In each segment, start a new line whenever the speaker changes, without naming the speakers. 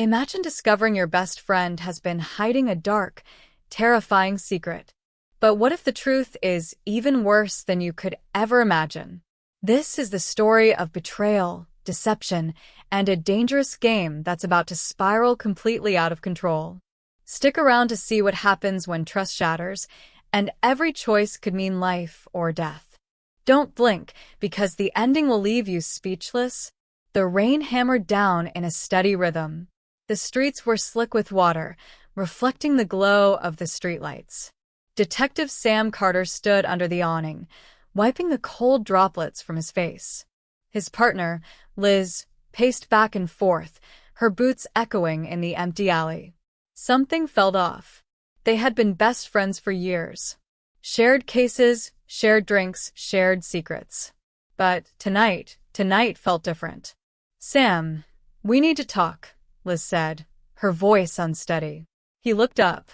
Imagine discovering your best friend has been hiding a dark, terrifying secret. But what if the truth is even worse than you could ever imagine? This is the story of betrayal, deception, and a dangerous game that's about to spiral completely out of control. Stick around to see what happens when trust shatters, and every choice could mean life or death. Don't blink, because the ending will leave you speechless. The rain hammered down in a steady rhythm. The streets were slick with water, reflecting the glow of the streetlights. Detective Sam Carter stood under the awning, wiping the cold droplets from his face. His partner, Liz, paced back and forth, her boots echoing in the empty alley. Something felt off. They had been best friends for years. Shared cases, shared drinks, shared secrets. But tonight felt different. "Sam, we need to talk," Liz said, her voice unsteady. He looked up.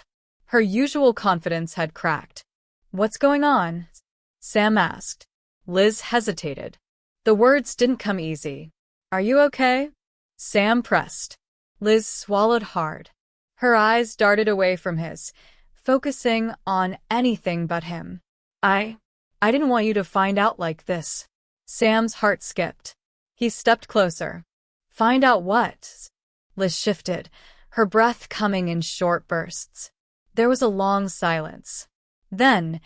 Her usual confidence had cracked. "What's going on?" Sam asked. Liz hesitated. The words didn't come easy. "Are you okay?" Sam pressed. Liz swallowed hard. Her eyes darted away from his, focusing on anything but him. I didn't want you to find out like this." Sam's heart skipped. He stepped closer. "Find out what?" Liz shifted, her breath coming in short bursts. There was a long silence. Then,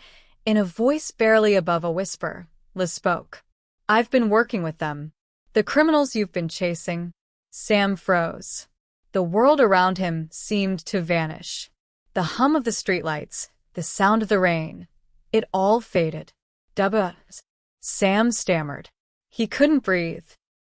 in a voice barely above a whisper, Liz spoke. "I've been working with them. The criminals you've been chasing." Sam froze. The world around him seemed to vanish. The hum of the streetlights, the sound of the rain, it all faded. "Dubba," Sam stammered. He couldn't breathe,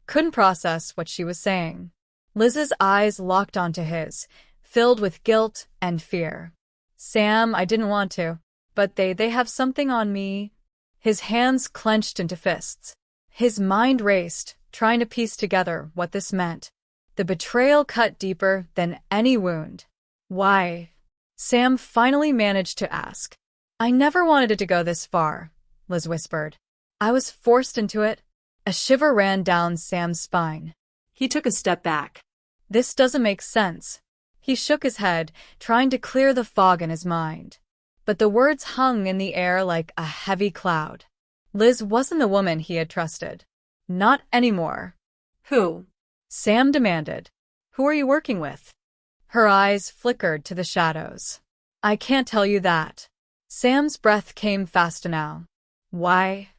couldn't process what she was saying. Liz's eyes locked onto his, filled with guilt and fear. "Sam, I didn't want to, but they have something on me." His hands clenched into fists. His mind raced, trying to piece together what this meant. The betrayal cut deeper than any wound. "Why?" Sam finally managed to ask. "I never wanted it to go this far," Liz whispered. "I was forced into it." A shiver ran down Sam's spine. He took a step back. "This doesn't make sense." He shook his head, trying to clear the fog in his mind. But the words hung in the air like a heavy cloud. Liz wasn't the woman he had trusted. Not anymore. "Who?" Sam demanded. "Who are you working with?" Her eyes flickered to the shadows. "I can't tell you that." Sam's breath came fast now. "Why?"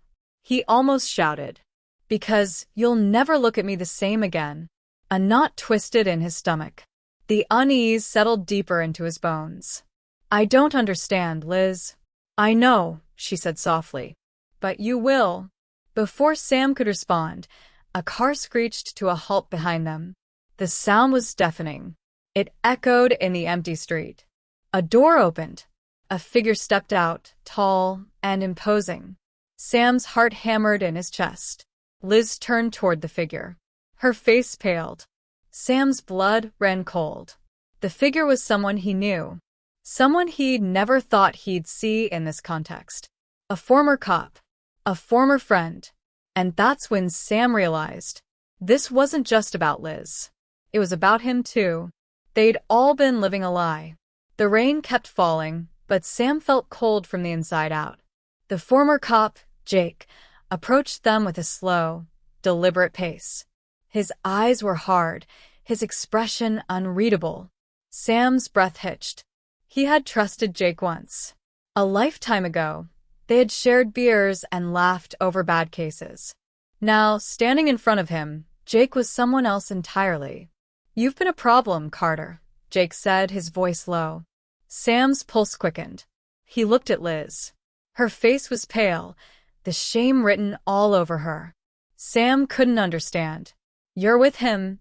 He almost shouted. "Because you'll never look at me the same again." A knot twisted in his stomach. The unease settled deeper into his bones. "I don't understand, Liz." "I know," she said softly. "But you will." Before Sam could respond, a car screeched to a halt behind them. The sound was deafening. It echoed in the empty street. A door opened. A figure stepped out, tall and imposing. Sam's heart hammered in his chest. Liz turned toward the figure. Her face paled. Sam's blood ran cold. The figure was someone he knew. Someone he'd never thought he'd see in this context. A former cop. A former friend. And that's when Sam realized this wasn't just about Liz. It was about him too. They'd all been living a lie. The rain kept falling, but Sam felt cold from the inside out. The former cop, Jake, approached them with a slow, deliberate pace. His eyes were hard, his expression unreadable. Sam's breath hitched. He had trusted Jake once. A lifetime ago, they had shared beers and laughed over bad cases. Now, standing in front of him, Jake was someone else entirely. "You've been a problem, Carter," Jake said, his voice low. Sam's pulse quickened. He looked at Liz. Her face was pale, the shame written all over her. Sam couldn't understand. "You're with him?"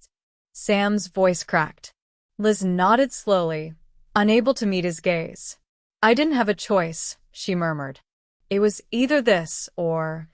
Sam's voice cracked. Liz nodded slowly, unable to meet his gaze. "I didn't have a choice," she murmured. "It was either this or—"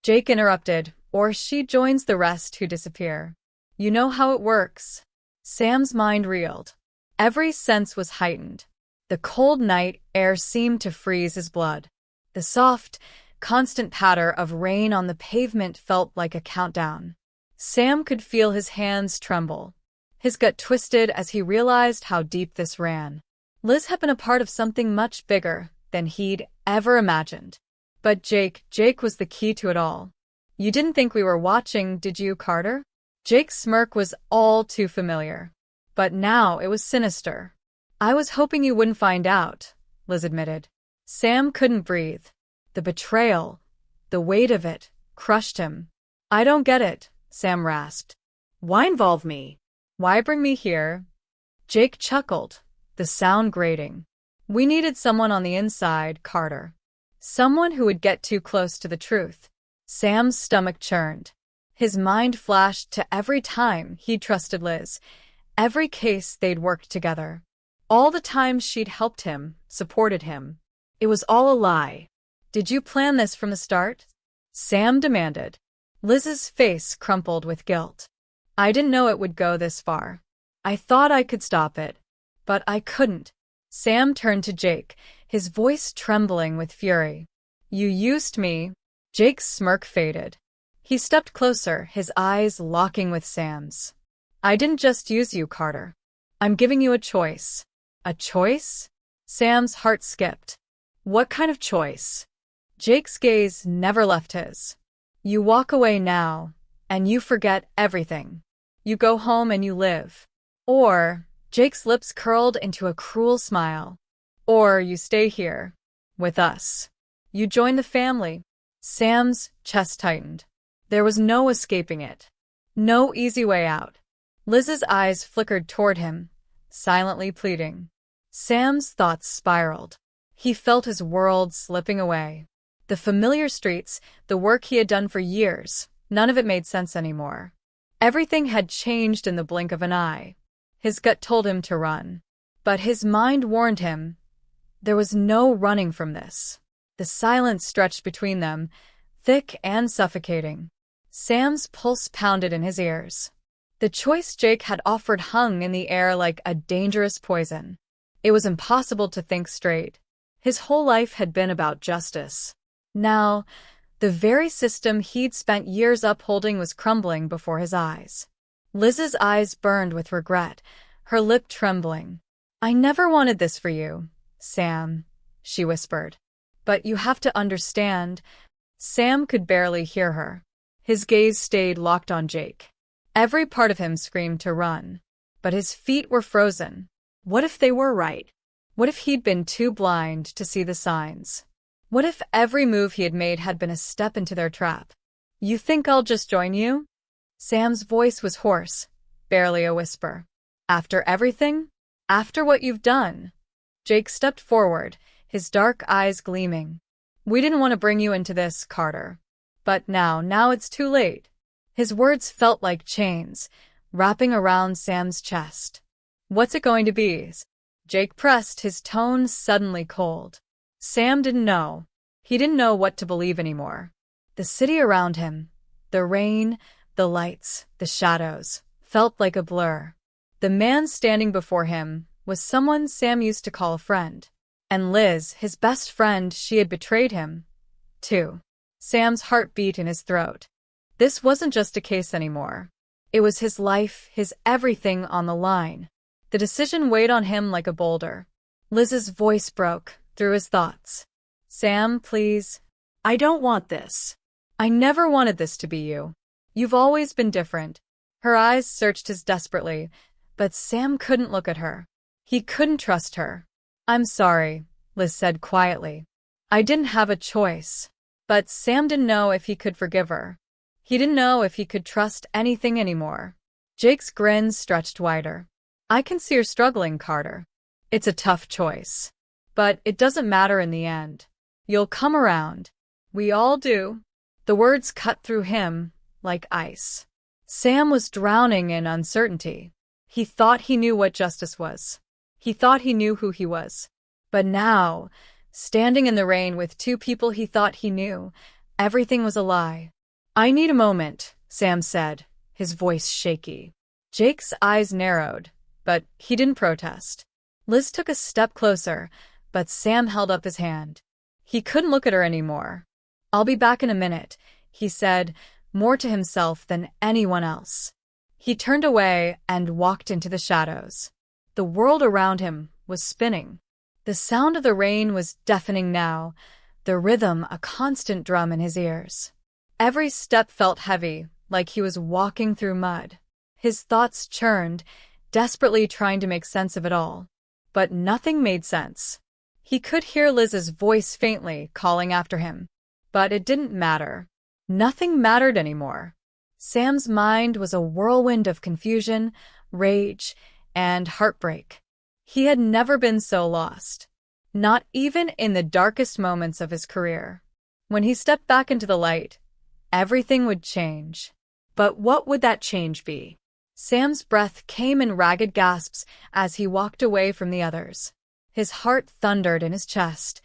Jake interrupted, "or she joins the rest who disappear. You know how it works." Sam's mind reeled. Every sense was heightened. The cold night air seemed to freeze his blood. The soft, constant patter of rain on the pavement felt like a countdown. Sam could feel his hands tremble. His gut twisted as he realized how deep this ran. Liz had been a part of something much bigger than he'd ever imagined. But Jake was the key to it all. You didn't think we were watching, did you, Carter? Jake's smirk was all too familiar. But now it was sinister. I was hoping you wouldn't find out, Liz admitted. Sam couldn't breathe. The betrayal, the weight of it, crushed him. I don't get it, Sam rasped. Why involve me? Why bring me here? Jake chuckled, the sound grating. We needed someone on the inside, Carter. Someone who would get too close to the truth. Sam's stomach churned. His mind flashed to every time he'd trusted Liz, every case they'd worked together. All the times she'd helped him, supported him. It was all a lie. Did you plan this from the start? Sam demanded. Liz's face crumpled with guilt. I didn't know it would go this far. I thought I could stop it, but I couldn't. Sam turned to Jake, his voice trembling with fury. You used me. Jake's smirk faded. He stepped closer, his eyes locking with Sam's. I didn't just use you, Carter. I'm giving you a choice. A choice? Sam's heart skipped. What kind of choice? Jake's gaze never left his. You walk away now, and you forget everything. You go home and you live. Or, Jake's lips curled into a cruel smile. Or you stay here. With us. You join the family. Sam's chest tightened. There was no escaping it. No easy way out. Liz's eyes flickered toward him, silently pleading. Sam's thoughts spiraled. He felt his world slipping away. The familiar streets, the work he had done for years, none of it made sense anymore. Everything had changed in the blink of an eye. His gut told him to run. But his mind warned him. There was no running from this. The silence stretched between them, thick and suffocating. Sam's pulse pounded in his ears. The choice Jake had offered hung in the air like a dangerous poison. It was impossible to think straight. His whole life had been about justice. Now, the very system he'd spent years upholding was crumbling before his eyes. Liz's eyes burned with regret, her lip trembling. I never wanted this for you, Sam, she whispered. But you have to understand. Sam could barely hear her. His gaze stayed locked on Jake. Every part of him screamed to run. But his feet were frozen. What if they were right? What if he'd been too blind to see the signs? What if every move he had made had been a step into their trap? You think I'll just join you? Sam's voice was hoarse, barely a whisper. After everything? After what you've done? Jake stepped forward, his dark eyes gleaming. We didn't want to bring you into this, Carter. But now it's too late. His words felt like chains, wrapping around Sam's chest. What's it going to be? Jake pressed, his tone suddenly cold. Sam didn't know. He didn't know what to believe anymore. The city around him, the rain, the lights, the shadows, felt like a blur. The man standing before him was someone Sam used to call a friend. And Liz, his best friend, she had betrayed him, too. Sam's heart beat in his throat. This wasn't just a case anymore. It was his life, his everything on the line. The decision weighed on him like a boulder. Liz's voice broke through his thoughts. Sam, please. I don't want this. I never wanted this to be you. You've always been different. Her eyes searched his desperately, but Sam couldn't look at her. He couldn't trust her. I'm sorry, Liz said quietly. I didn't have a choice. But Sam didn't know if he could forgive her. He didn't know if he could trust anything anymore. Jake's grin stretched wider. I can see you're struggling, Carter. It's a tough choice. But it doesn't matter in the end. You'll come around. We all do. The words cut through him like ice. Sam was drowning in uncertainty. He thought he knew what justice was. He thought he knew who he was. But now, standing in the rain with two people he thought he knew, everything was a lie. I need a moment, Sam said, his voice shaky. Jake's eyes narrowed, but he didn't protest. Liz took a step closer, but Sam held up his hand. He couldn't look at her anymore. I'll be back in a minute, he said, more to himself than anyone else. He turned away and walked into the shadows. The world around him was spinning. The sound of the rain was deafening now, the rhythm a constant drum in his ears. Every step felt heavy, like he was walking through mud. His thoughts churned, desperately trying to make sense of it all. But nothing made sense. He could hear Liz's voice faintly calling after him. But it didn't matter. Nothing mattered anymore. Sam's mind was a whirlwind of confusion, rage, and heartbreak. He had never been so lost. Not even in the darkest moments of his career. When he stepped back into the light, everything would change. But what would that change be? Sam's breath came in ragged gasps as he walked away from the others. His heart thundered in his chest,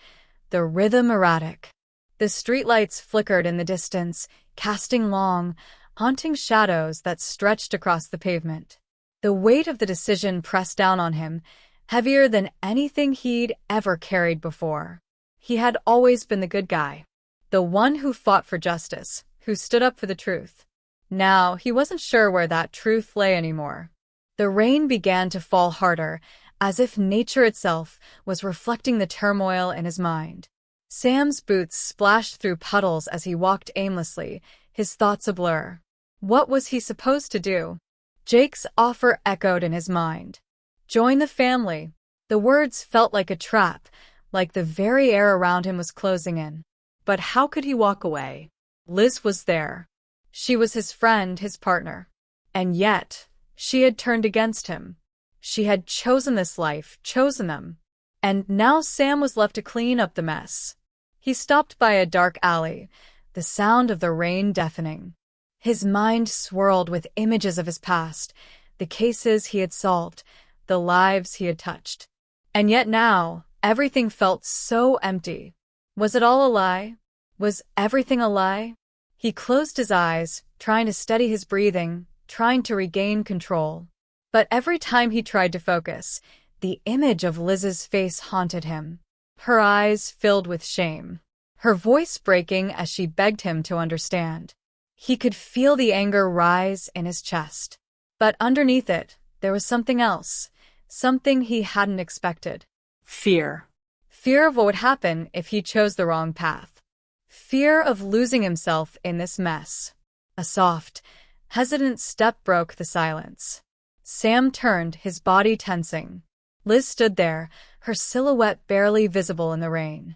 the rhythm erratic. The streetlights flickered in the distance, casting long, haunting shadows that stretched across the pavement. The weight of the decision pressed down on him, heavier than anything he'd ever carried before. He had always been the good guy, the one who fought for justice, who stood up for the truth. Now, he wasn't sure where that truth lay anymore. The rain began to fall harder, as if nature itself was reflecting the turmoil in his mind. Sam's boots splashed through puddles as he walked aimlessly, his thoughts a blur. What was he supposed to do? Jake's offer echoed in his mind. Join the family. The words felt like a trap, like the very air around him was closing in. But how could he walk away? Liz was there. She was his friend, his partner. And yet, she had turned against him. She had chosen this life, chosen them. And now Sam was left to clean up the mess. He stopped by a dark alley, the sound of the rain deafening. His mind swirled with images of his past, the cases he had solved, the lives he had touched. And yet now, everything felt so empty. Was it all a lie? Was everything a lie? He closed his eyes, trying to steady his breathing, trying to regain control. But every time he tried to focus, the image of Liz's face haunted him. Her eyes filled with shame, her voice breaking as she begged him to understand. He could feel the anger rise in his chest. But underneath it, there was something else, something he hadn't expected.
Fear.
Fear of what would happen if he chose the wrong path. Fear of losing himself in this mess. A soft, hesitant step broke the silence. Sam turned, his body tensing. Liz stood there, her silhouette barely visible in the rain.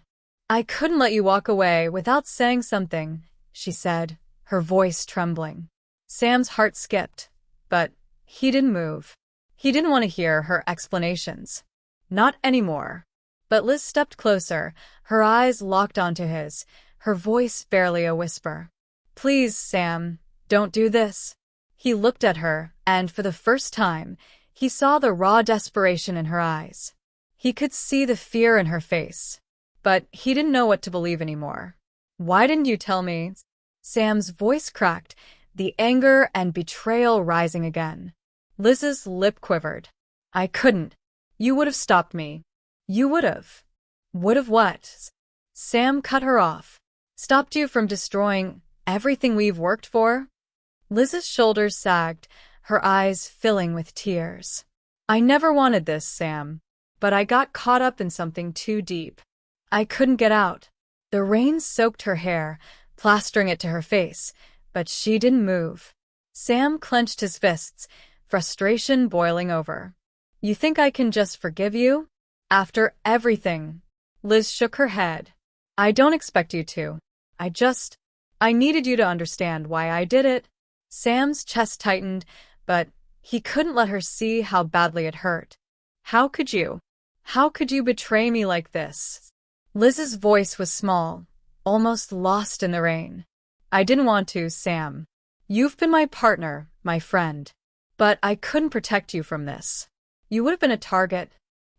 I couldn't let you walk away without saying something, she said, her voice trembling. Sam's heart skipped, but he didn't move. He didn't want to hear her explanations. Not anymore. But Liz stepped closer, her eyes locked onto his, her voice barely a whisper. Please, Sam, don't do this. He looked at her, and for the first time, he saw the raw desperation in her eyes. He could see the fear in her face. But he didn't know what to believe anymore. Why didn't you tell me? Sam's voice cracked, the anger and betrayal rising again. Liz's lip quivered. I couldn't. You would have stopped me. You would have. Would have what? Sam cut her off. Stopped you from destroying everything we've worked for? Liz's shoulders sagged, her eyes filling with tears. I never wanted this, Sam. But I got caught up in something too deep. I couldn't get out. The rain soaked her hair, plastering it to her face, but she didn't move. Sam clenched his fists, frustration boiling over. You think I can just forgive you? After everything? Liz shook her head. I don't expect you to. I needed you to understand why I did it. Sam's chest tightened, but he couldn't let her see how badly it hurt. How could you? How could you betray me like this? Liz's voice was small, almost lost in the rain. I didn't want to, Sam. You've been my partner, my friend. But I couldn't protect you from this. You would have been a target.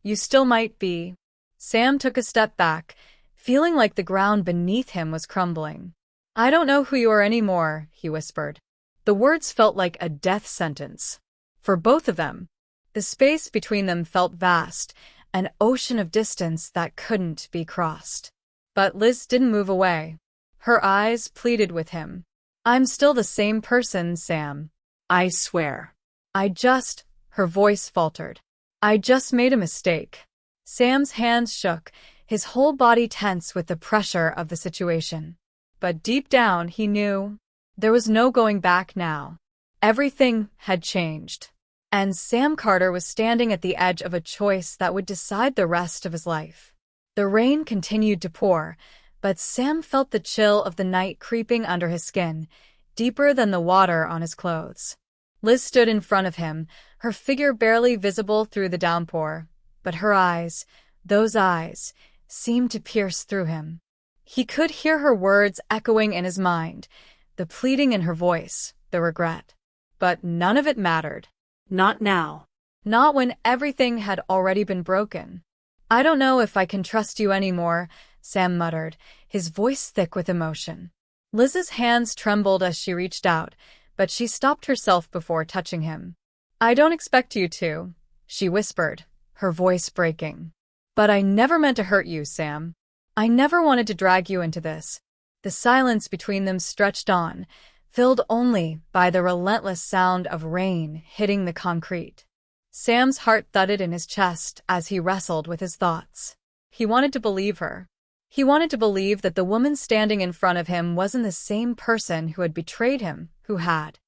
You still might be. Sam took a step back, feeling like the ground beneath him was crumbling. I don't know who you are anymore, he whispered. The words felt like a death sentence. For both of them. The space between them felt vast, an ocean of distance that couldn't be crossed. But Liz didn't move away. Her eyes pleaded with him. I'm still the same person, Sam.
I swear.
Her voice faltered. I just made a mistake. Sam's hands shook, his whole body tense with the pressure of the situation. But deep down, he knew there was no going back now. Everything had changed. And Sam Carter was standing at the edge of a choice that would decide the rest of his life. The rain continued to pour, but Sam felt the chill of the night creeping under his skin, deeper than the water on his clothes. Liz stood in front of him, her figure barely visible through the downpour, but her eyes, those eyes, seemed to pierce through him. He could hear her words echoing in his mind, the pleading in her voice, the regret. But none of it mattered.
Not now.
Not when everything had already been broken. I don't know if I can trust you anymore, Sam muttered, his voice thick with emotion. Liz's hands trembled as she reached out, but she stopped herself before touching him. I don't expect you to, she whispered, her voice breaking. But I never meant to hurt you, Sam. I never wanted to drag you into this. The silence between them stretched on, filled only by the relentless sound of rain hitting the concrete. Sam's heart thudded in his chest as he wrestled with his thoughts. He wanted to believe her. He wanted to believe that the woman standing in front of him wasn't the same person who had betrayed him, who had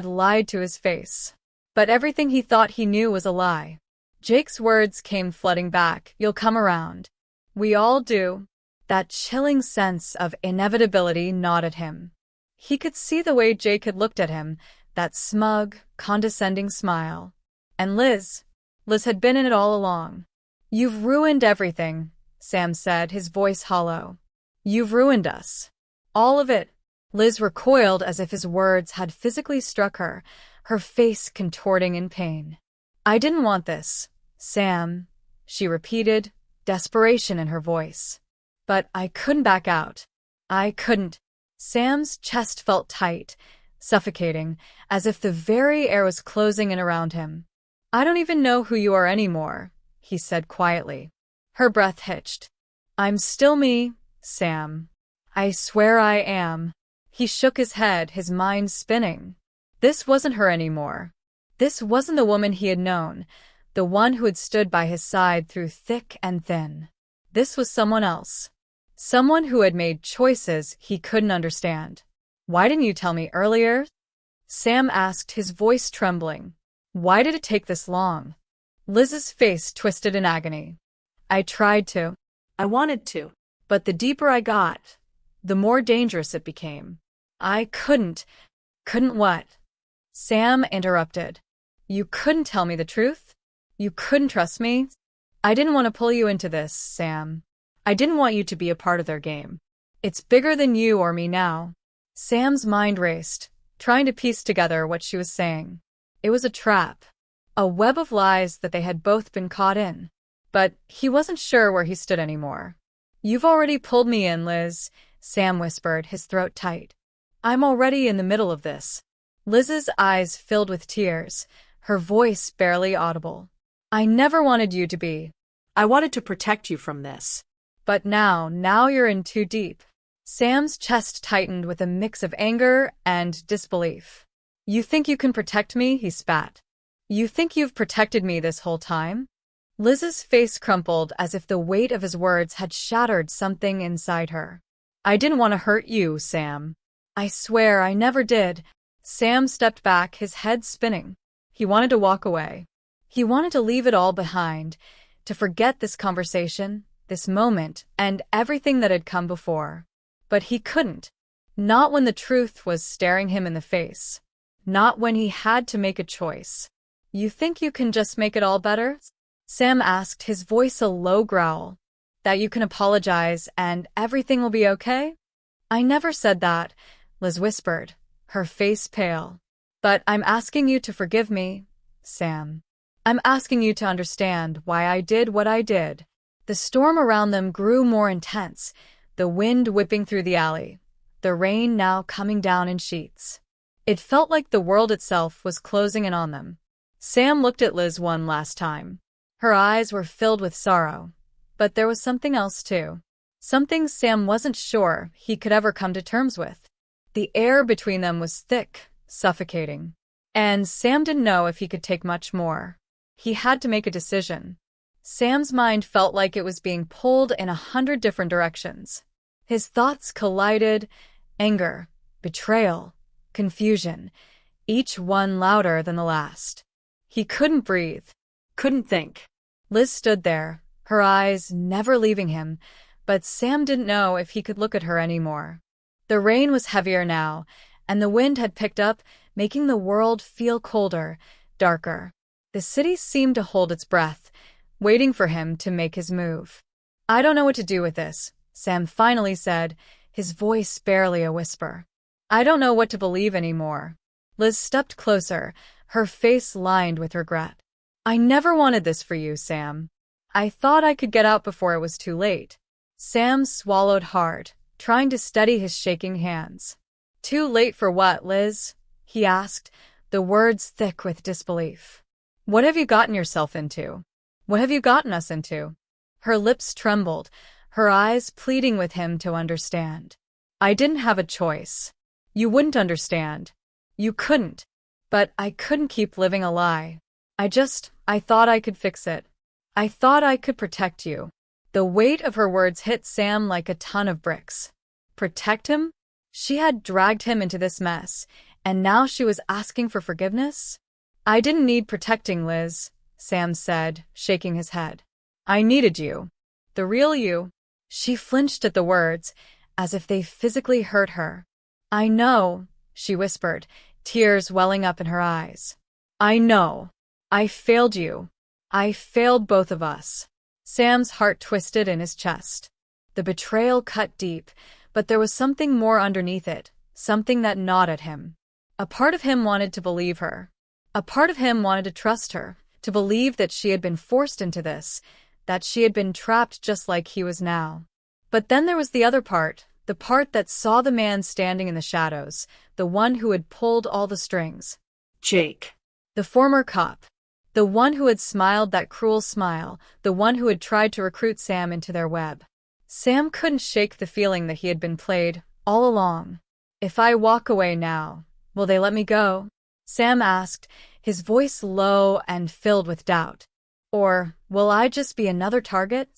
lied to his face. But everything he thought he knew was a lie. Jake's words came flooding back. You'll come around. We all do. That chilling sense of inevitability gnawed at him. He could see the way Jake had looked at him, that smug, condescending smile. And Liz had been in it all along. You've ruined everything, Sam said, his voice hollow. You've ruined us. All of it. Liz recoiled as if his words had physically struck her, her face contorting in pain. I didn't want this, Sam, she repeated, desperation in her voice. But I couldn't back out. I couldn't. Sam's chest felt tight, suffocating, as if the very air was closing in around him. I don't even know who you are anymore, he said quietly. Her breath hitched. I'm still me, Sam. I swear I am. He shook his head, his mind spinning. This wasn't her anymore. This wasn't the woman he had known, the one who had stood by his side through thick and thin. This was someone else. Someone who had made choices he couldn't understand. Why didn't you tell me earlier? Sam asked, his voice trembling. Why did it take this long? Liz's face twisted in agony. I tried to.
I wanted to.
But the deeper I got, the more dangerous it became. I couldn't. Couldn't what? Sam interrupted. You couldn't tell me the truth? You couldn't trust me? I didn't want to pull you into this, Sam. I didn't want you to be a part of their game. It's bigger than you or me now. Sam's mind raced, trying to piece together what she was saying. It was a trap. A web of lies that they had both been caught in. But he wasn't sure where he stood anymore. You've already pulled me in, Liz, Sam whispered, his throat tight. I'm already in the middle of this. Liz's eyes filled with tears, her voice barely audible. I never wanted you to be.
I wanted to protect you from this.
But now you're in too deep. Sam's chest tightened with a mix of anger and disbelief. You think you can protect me? He spat. You think you've protected me this whole time? Liz's face crumpled as if the weight of his words had shattered something inside her. I didn't want to hurt you, Sam. I swear I never did. Sam stepped back, his head spinning. He wanted to walk away. He wanted to leave it all behind, to forget this conversation, this moment, and everything that had come before. But he couldn't. Not when the truth was staring him in the face. Not when he had to make a choice. You think you can just make it all better? Sam asked, his voice a low growl. That you can apologize and everything will be okay? I never said that, Liz whispered, her face pale. But I'm asking you to forgive me, Sam. I'm asking you to understand why I did what I did. The storm around them grew more intense, the wind whipping through the alley, the rain now coming down in sheets. It felt like the world itself was closing in on them. Sam looked at Liz one last time. Her eyes were filled with sorrow. But there was something else too. Something Sam wasn't sure he could ever come to terms with. The air between them was thick, suffocating. And Sam didn't know if he could take much more. He had to make a decision. Sam's mind felt like it was being pulled in 100 different directions. His thoughts collided: anger, betrayal, confusion, each one louder than the last. He couldn't breathe,
Couldn't think.
Liz stood there, her eyes never leaving him, but Sam didn't know if he could look at her anymore. The rain was heavier now, and the wind had picked up, making the world feel colder, darker. The city seemed to hold its breath, waiting for him to make his move. "I don't know what to do with this," Sam finally said, his voice barely a whisper. "I don't know what to believe anymore." Liz stepped closer, her face lined with regret. "I never wanted this for you, Sam. I thought I could get out before it was too late." Sam swallowed hard, trying to steady his shaking hands. "Too late for what, Liz?" he asked, the words thick with disbelief. "What have you gotten yourself into? What have you gotten us into?" Her lips trembled, her eyes pleading with him to understand. "I didn't have a choice. You wouldn't understand. You couldn't. But I couldn't keep living a lie. I thought I could fix it. I thought I could protect you." The weight of her words hit Sam like a ton of bricks. Protect him? She had dragged him into this mess, and now she was asking for forgiveness? "I didn't need protecting, Liz," Sam said, shaking his head. "I needed you. The real you." She flinched at the words, as if they physically hurt her. "I know," she whispered, tears welling up in her eyes. "I know. I failed you. I failed both of us." Sam's heart twisted in his chest. The betrayal cut deep, but there was something more underneath it, something that gnawed at him. A part of him wanted to believe her. A part of him wanted to trust her, to believe that she had been forced into this, that she had been trapped just like he was now. But then there was the other part, the part that saw the man standing in the shadows, the one who had pulled all the strings.
Jake.
The former cop. The one who had smiled that cruel smile, the one who had tried to recruit Sam into their web. Sam couldn't shake the feeling that he had been played, all along. "If I walk away now, will they let me go?" Sam asked, his voice low and filled with doubt. "Or will I just be another target?"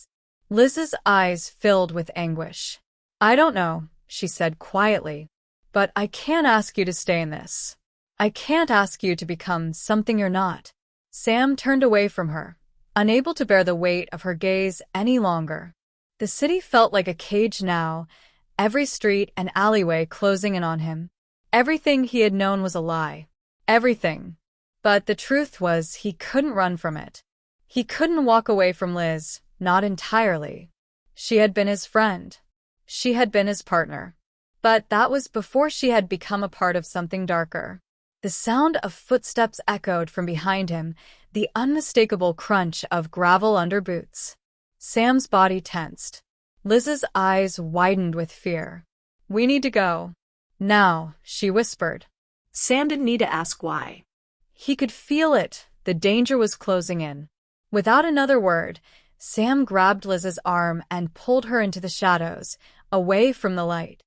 Liz's eyes filled with anguish. "I don't know," she said quietly. "But I can't ask you to stay in this. I can't ask you to become something you're not." Sam turned away from her, unable to bear the weight of her gaze any longer. The city felt like a cage now, every street and alleyway closing in on him. Everything he had known was a lie. Everything. But the truth was he couldn't run from it. He couldn't walk away from Liz, not entirely. She had been his friend. She had been his partner. But that was before she had become a part of something darker. The sound of footsteps echoed from behind him, the unmistakable crunch of gravel under boots. Sam's body tensed. Liz's eyes widened with fear. "We need to go. Now," she whispered.
Sam didn't need to ask why.
He could feel it. The danger was closing in. Without another word, Sam grabbed Liz's arm and pulled her into the shadows, away from the light.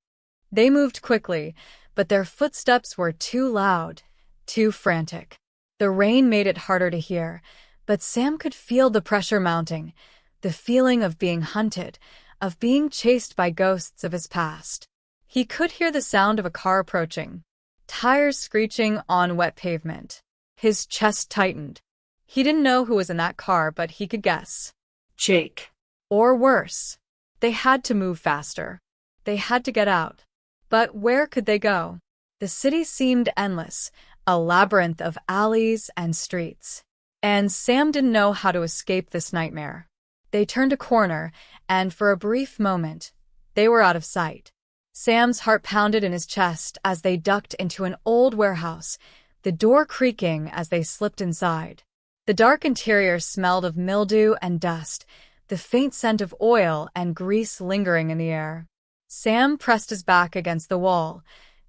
They moved quickly, but their footsteps were too loud, too frantic. The rain made it harder to hear, but Sam could feel the pressure mounting, the feeling of being hunted, of being chased by ghosts of his past. He could hear the sound of a car approaching, tires screeching on wet pavement. His chest tightened. He didn't know who was in that car, but he could guess.
Jake.
Or worse. They had to move faster. They had to get out. But where could they go? The city seemed endless, a labyrinth of alleys and streets. And Sam didn't know how to escape this nightmare. They turned a corner, and for a brief moment, they were out of sight. Sam's heart pounded in his chest as they ducked into an old warehouse, the door creaking as they slipped inside. The dark interior smelled of mildew and dust, the faint scent of oil and grease lingering in the air. Sam pressed his back against the wall,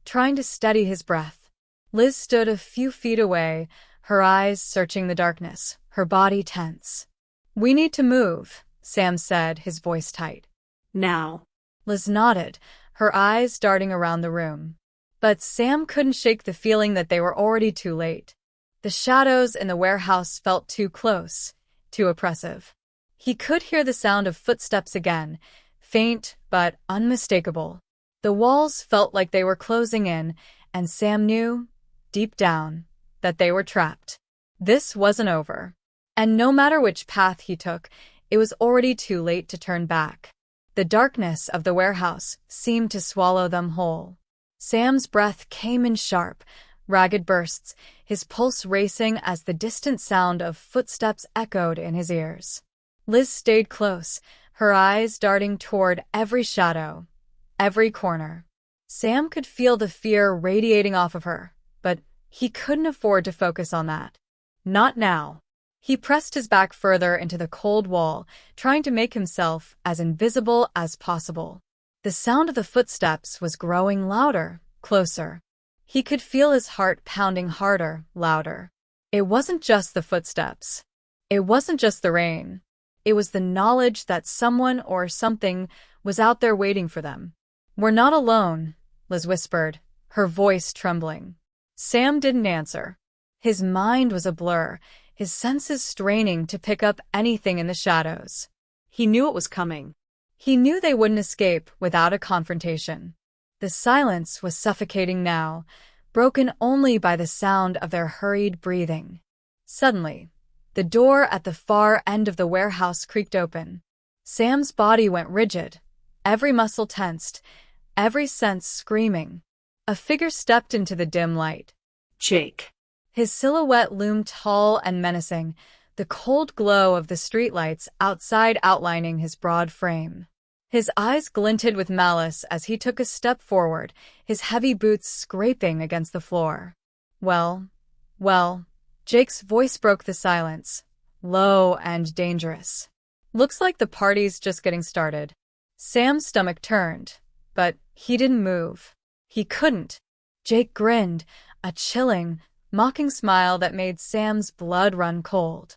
trying to steady his breath. Liz stood a few feet away, her eyes searching the darkness, her body tense. "We need to move," Sam said, his voice tight.
Now.
Liz nodded, her eyes darting around the room. But Sam couldn't shake the feeling that they were already too late. The shadows in the warehouse felt too close, too oppressive. He could hear the sound of footsteps again, faint but unmistakable. The walls felt like they were closing in, and Sam knew, deep down, that they were trapped. This wasn't over. And no matter which path he took, it was already too late to turn back. The darkness of the warehouse seemed to swallow them whole. Sam's breath came in sharp, ragged bursts, his pulse racing as the distant sound of footsteps echoed in his ears. Liz stayed close, her eyes darting toward every shadow, every corner. Sam could feel the fear radiating off of her, but he couldn't afford to focus on that. Not now. He pressed his back further into the cold wall, trying to make himself as invisible as possible. The sound of the footsteps was growing louder, closer. He could feel his heart pounding harder, louder. It wasn't just the footsteps. It wasn't just the rain. It was the knowledge that someone or something was out there waiting for them. "We're not alone," Liz whispered, her voice trembling. Sam didn't answer. His mind was a blur, his senses straining to pick up anything in the shadows.
He knew it was coming.
He knew they wouldn't escape without a confrontation. The silence was suffocating now, broken only by the sound of their hurried breathing. Suddenly, the door at the far end of the warehouse creaked open. Sam's body went rigid, every muscle tensed, every sense screaming. A figure stepped into the dim light.
Jake.
His silhouette loomed tall and menacing, the cold glow of the streetlights outside outlining his broad frame. His eyes glinted with malice as he took a step forward, his heavy boots scraping against the floor. Well, Jake's voice broke the silence, low and dangerous. "Looks like the party's just getting started." Sam's stomach turned, but he didn't move. He couldn't. Jake grinned, a chilling, mocking smile that made Sam's blood run cold.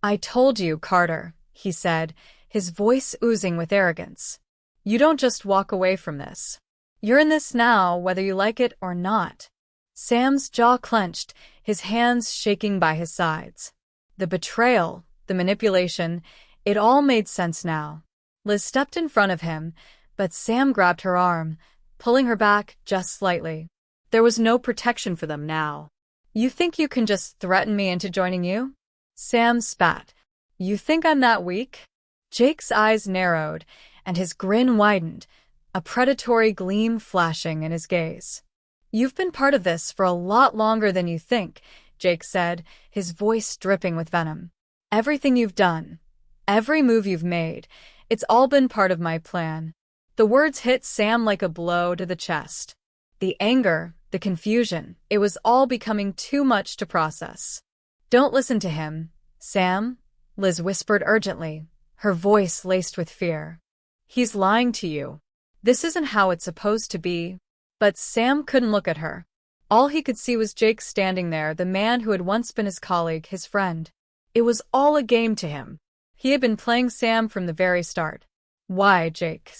"I told you, Carter," he said, his voice oozing with arrogance. "You don't just walk away from this. You're in this now, whether you like it or not." Sam's jaw clenched, his hands shaking by his sides. The betrayal, the manipulation, it all made sense now. Liz stepped in front of him, but Sam grabbed her arm, pulling her back just slightly.
There was no protection for them now.
"You think you can just threaten me into joining you?" Sam spat. "You think I'm that weak?" Jake's eyes narrowed, and his grin widened, a predatory gleam flashing in his gaze. "You've been part of this for a lot longer than you think," Jake said, his voice dripping with venom. "Everything you've done, every move you've made, it's all been part of my plan." The words hit Sam like a blow to the chest. The anger, the confusion, it was all becoming too much to process. "Don't listen to him, Sam," Liz whispered urgently, her voice laced with fear. "He's lying to you. This isn't how it's supposed to be." But Sam couldn't look at her. All he could see was Jake standing there, the man who had once been his colleague, his friend. It was all a game to him. He had been playing Sam from the very start. "Why, Jake?"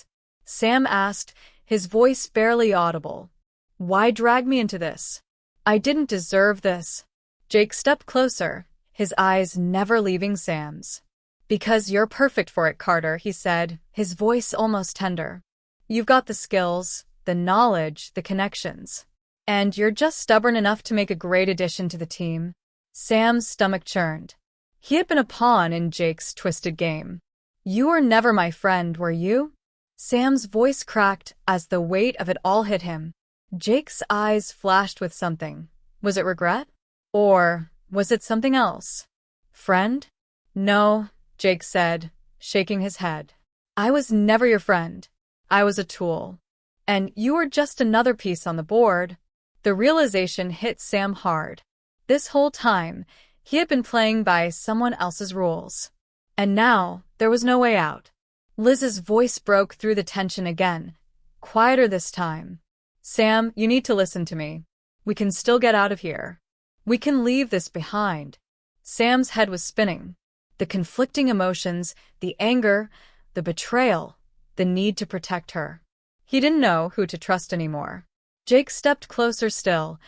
Sam asked, his voice barely audible. "Why drag me into this? I didn't deserve this." Jake stepped closer, his eyes never leaving Sam's. "Because you're perfect for it, Carter," he said, his voice almost tender. "You've got the skills, the knowledge, the connections. And you're just stubborn enough to make a great addition to the team." Sam's stomach churned. He had been a pawn in Jake's twisted game. "You were never my friend, were you?" Sam's voice cracked as the weight of it all hit him. Jake's eyes flashed with something. Was it regret? Or was it something else? "Friend?" "No," Jake said, shaking his head. "I was never your friend. I was a tool. And you were just another piece on the board." The realization hit Sam hard. This whole time, he had been playing by someone else's rules. And now, there was no way out. Liz's voice broke through the tension again, quieter this time. "Sam, you need to listen to me. We can still get out of here. We can leave this behind." Sam's head was spinning. The conflicting emotions, the anger, the betrayal, the need to protect her. He didn't know who to trust anymore. Jake stepped closer still,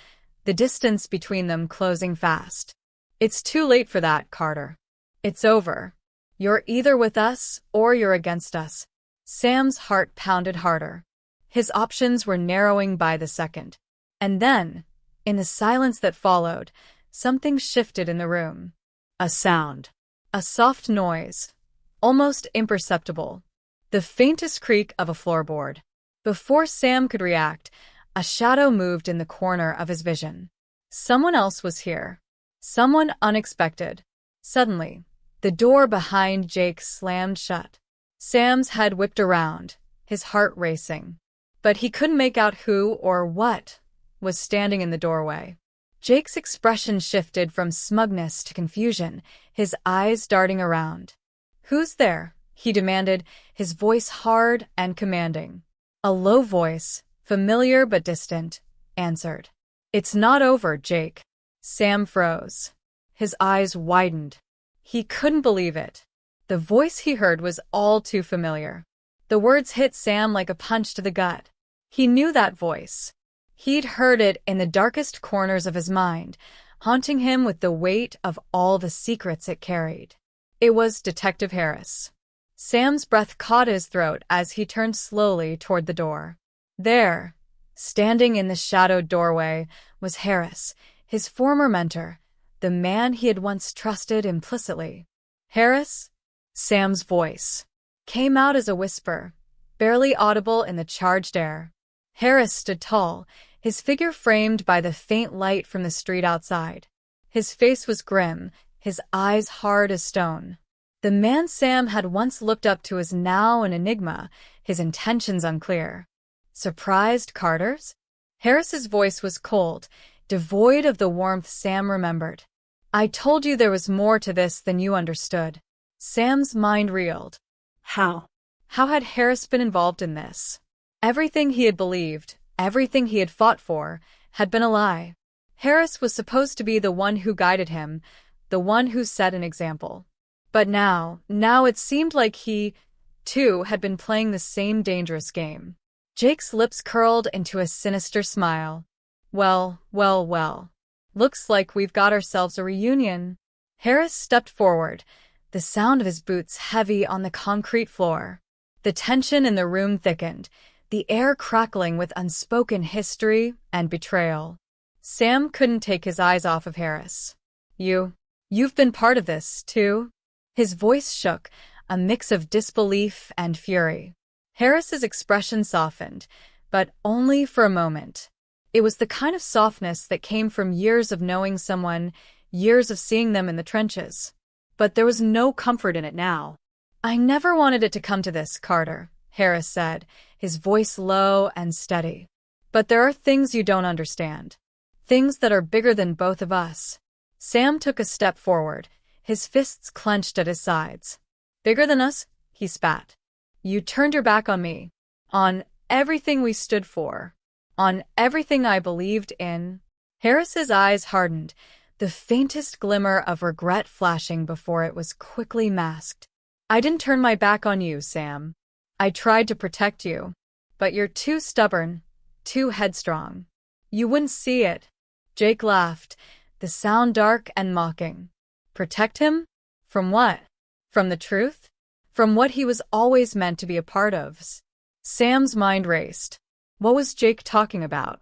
the distance between them closing fast. It's too late for that, Carter. It's over. You're either with us or you're against us. Sam's heart pounded harder. His options were narrowing by the second. And then, in the silence that followed, something shifted in the room.
A sound.
A soft noise, almost imperceptible. The faintest creak of a floorboard. Before Sam could react, a shadow moved in the corner of his vision. Someone else was here. Someone unexpected. Suddenly, the door behind Jake slammed shut. Sam's head whipped around, his heart racing. But he couldn't make out who or what was standing in the doorway. Jake's expression shifted from smugness to confusion, his eyes darting around. "Who's there?" he demanded, his voice hard and commanding. A low voice, familiar but distant, answered. "It's not over, Jake." Sam froze. His eyes widened. He couldn't believe it. The voice he heard was all too familiar. The words hit Sam like a punch to the gut. He knew that voice. He'd heard it in the darkest corners of his mind, haunting him with the weight of all the secrets it carried. It was Detective Harris. Sam's breath caught his throat as he turned slowly toward the door. There, standing in the shadowed doorway, was Harris, his former mentor, the man he had once trusted implicitly. "Harris?" Sam's voice came out as a whisper, barely audible in the charged air. Harris stood tall, his figure framed by the faint light from the street outside. His face was grim, his eyes hard as stone. The man Sam had once looked up to was now an enigma, his intentions unclear. "Surprised, Carters?" Harris's voice was cold, devoid of the warmth Sam remembered. "I told you there was more to this than you understood." Sam's mind reeled.
How?
How had Harris been involved in this? Everything he had believed, everything he had fought for, had been a lie. Harris was supposed to be the one who guided him, the one who set an example. But now it seemed like he, too, had been playing the same dangerous game. Jake's lips curled into a sinister smile. Well. Looks like we've got ourselves a reunion." Harris stepped forward, the sound of his boots heavy on the concrete floor. The tension in the room thickened, the air crackling with unspoken history and betrayal. Sam couldn't take his eyes off of Harris. You've been part of this, too?" His voice shook, a mix of disbelief and fury. Harris's expression softened, but only for a moment. It was the kind of softness that came from years of knowing someone, years of seeing them in the trenches.
But there was no comfort in it now.
"I never wanted it to come to this, Carter," Harris said, his voice low and steady. "But there are things you don't understand. Things that are bigger than both of us." Sam took a step forward, his fists clenched at his sides. "Bigger than us?" he spat. "You turned your back on me. On everything we stood for. On everything I believed in." Harris's eyes hardened, the faintest glimmer of regret flashing before it was quickly masked. "I didn't turn my back on you, Sam. I tried to protect you. But you're too stubborn, too headstrong. You wouldn't see it." Jake laughed, the sound dark and mocking. "Protect him? From what? From the truth? From what he was always meant to be a part of?" Sam's mind raced. What was Jake talking about?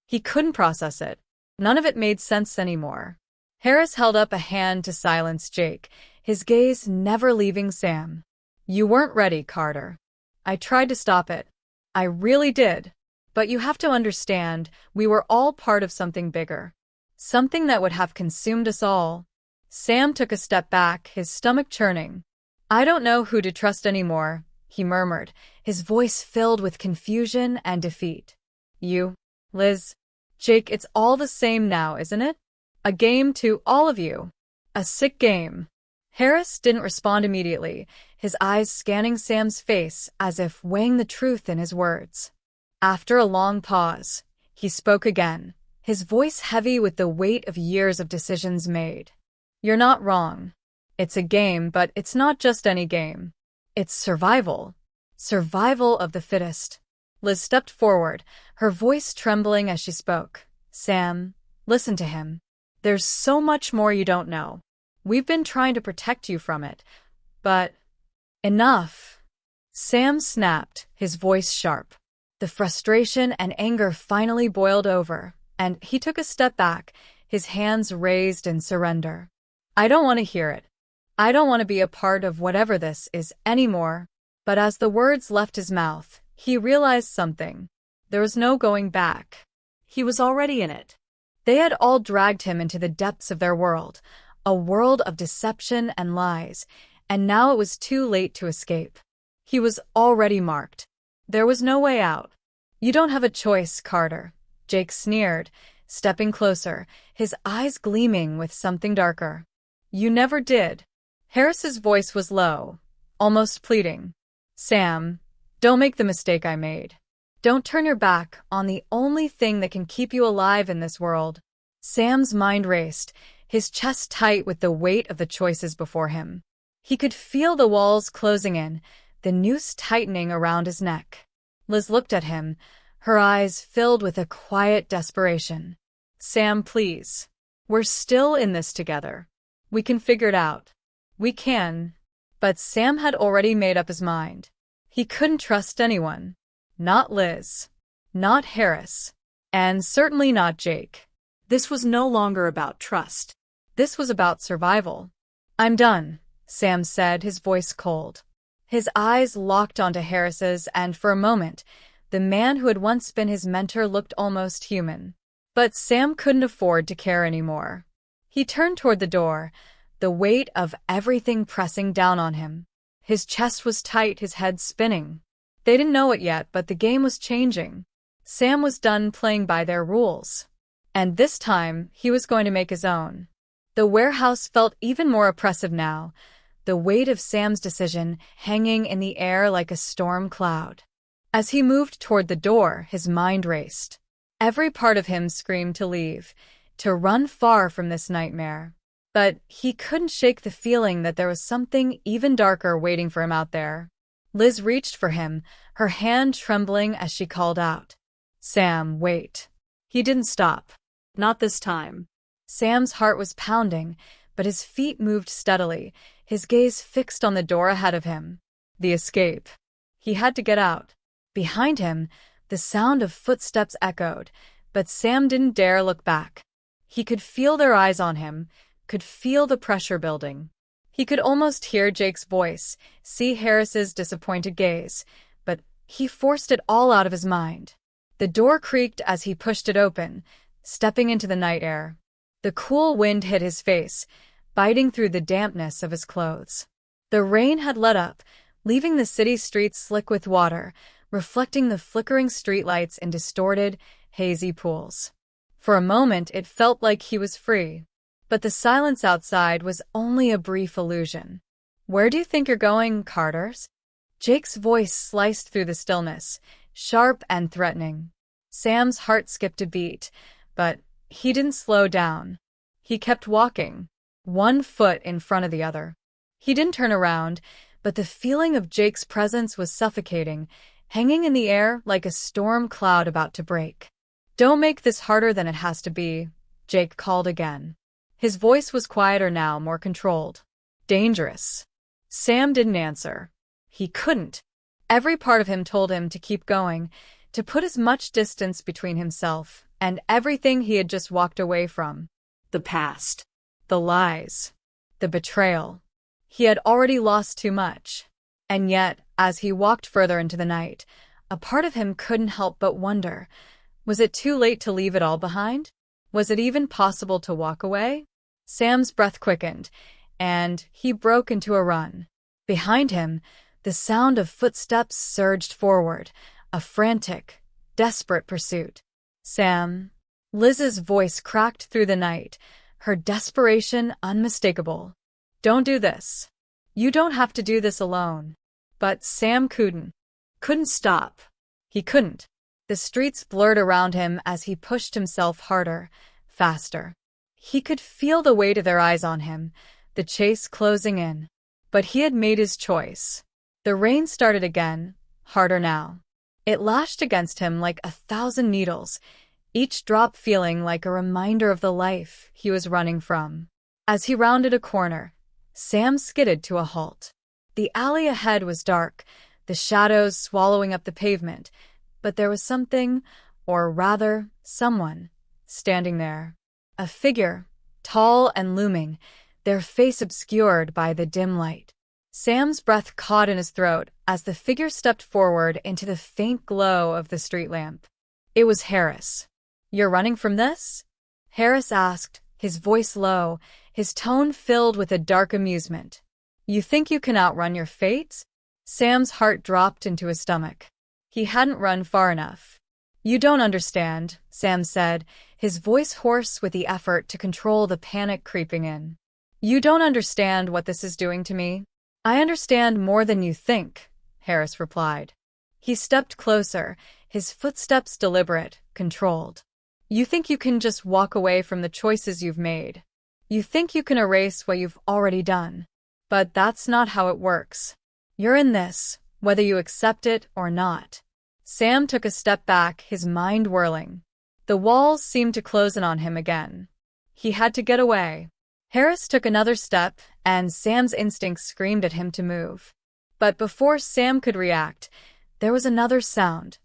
He couldn't process it. None of it made sense anymore. Harris held up a hand to silence Jake, his gaze never leaving Sam. "You weren't ready, Carter. I tried to stop it. I really did. But you have to understand, we were all part of something bigger. Something that would have consumed us all." Sam took a step back, his stomach churning. "I don't know who to trust anymore," he murmured, his voice filled with confusion and defeat. "You, Liz, Jake, it's all the same now, isn't it? A game to all of you. A sick game." Harris didn't respond immediately, his eyes scanning Sam's face as if weighing the truth in his words. After a long pause, he spoke again, his voice heavy with the weight of years of decisions made. "You're not wrong. It's a game, but it's not just any game. It's survival. Survival of the fittest. Liz stepped forward, her voice trembling as she spoke. Sam, listen to him. There's so much more you don't know. We've been trying to protect you from it, but… Enough. Sam snapped, his voice sharp. The frustration and anger finally boiled over, and he took a step back, his hands raised in surrender. I don't want to hear it. I don't want to be a part of whatever this is anymore. But as the words left his mouth, he realized something. There was no going back.
He was already in it.
They had all dragged him into the depths of their world, a world of deception and lies, and now it was too late to escape. He was already marked. There was no way out. You don't have a choice, Carter, Jake sneered, stepping closer, his eyes gleaming with something darker. You never did. Harris's voice was low, almost pleading. Sam, don't make the mistake I made. Don't turn your back on the only thing that can keep you alive in this world. Sam's mind raced, his chest tight with the weight of the choices before him. He could feel the walls closing in, the noose tightening around his neck. Liz looked at him, her eyes filled with a quiet desperation. Sam, please. We're still in this together. We can figure it out. We can. But Sam had already made up his mind. He couldn't trust anyone. Not Liz. Not Harris. And certainly not Jake.
This was no longer about trust.
This was about survival. I'm done, Sam said, his voice cold. His eyes locked onto Harris's, and for a moment, the man who had once been his mentor looked almost human. But Sam couldn't afford to care anymore. He turned toward the door, the weight of everything pressing down on him. His chest was tight, his head spinning. They didn't know it yet, but the game was changing. Sam was done playing by their rules. And this time, he was going to make his own. The warehouse felt even more oppressive now, the weight of Sam's decision hanging in the air like a storm cloud. As he moved toward the door, his mind raced. Every part of him screamed to leave, to run far from this nightmare. But he couldn't shake the feeling that there was something even darker waiting for him out there. Liz reached for him, her hand trembling as she called out. Sam, wait. He didn't stop.
Not this time.
Sam's heart was pounding, but his feet moved steadily, his gaze fixed on the door ahead of him. The escape. He had to get out. Behind him, the sound of footsteps echoed, but Sam didn't dare look back. He could feel their eyes on him, could feel the pressure building. He could almost hear Jake's voice, see Harris's disappointed gaze, but he forced it all out of his mind. The door creaked as he pushed it open, stepping into the night air. The cool wind hit his face, biting through the dampness of his clothes. The rain had let up, leaving the city streets slick with water, reflecting the flickering streetlights in distorted, hazy pools. For a moment, it felt like he was free. But the silence outside was only a brief illusion. Where do you think you're going, Carters? Jake's voice sliced through the stillness, sharp and threatening. Sam's heart skipped a beat, but he didn't slow down. He kept walking, one foot in front of the other. He didn't turn around, but the feeling of Jake's presence was suffocating, hanging in the air like a storm cloud about to break. Don't make this harder than it has to be, Jake called again. His voice was quieter now, more controlled. Dangerous. Sam didn't answer. He couldn't. Every part of him told him to keep going, to put as much distance between himself and everything he had just walked away from.
The past.
The lies. The betrayal. He had already lost too much. And yet, as he walked further into the night, a part of him couldn't help but wonder, was it too late to leave it all behind? Was it even possible to walk away? Sam's breath quickened, and he broke into a run. Behind him, the sound of footsteps surged forward, a frantic, desperate pursuit. Sam. Liz's voice cracked through the night, her desperation unmistakable. Don't do this. You don't have to do this alone. But Sam couldn't stop. He couldn't. The streets blurred around him as he pushed himself harder, faster. He could feel the weight of their eyes on him, the chase closing in. But he had made his choice. The rain started again, harder now. It lashed against him like 1,000 needles, each drop feeling like a reminder of the life he was running from. As he rounded a corner, Sam skidded to a halt. The alley ahead was dark, the shadows swallowing up the pavement, but there was something, or rather, someone, standing there. A figure, tall and looming, their face obscured by the dim light. Sam's breath caught in his throat as the figure stepped forward into the faint glow of the street lamp. It was Harris. "You're running from this?" Harris asked, his voice low, his tone filled with a dark amusement. "You think you can outrun your fate?" Sam's heart dropped into his stomach. He hadn't run far enough. "You don't understand," Sam said, his voice hoarse with the effort to control the panic creeping in. "You don't understand what this is doing to me." "I understand more than you think," Harris replied. He stepped closer, his footsteps deliberate, controlled. "You think you can just walk away from the choices you've made. You think you can erase what you've already done. But that's not how it works. You're in this, whether you accept it or not." Sam took a step back, his mind whirling. The walls seemed to close in on him again. He had to get away. Harris took another step, and Sam's instincts screamed at him to move. But before Sam could react, there was another sound,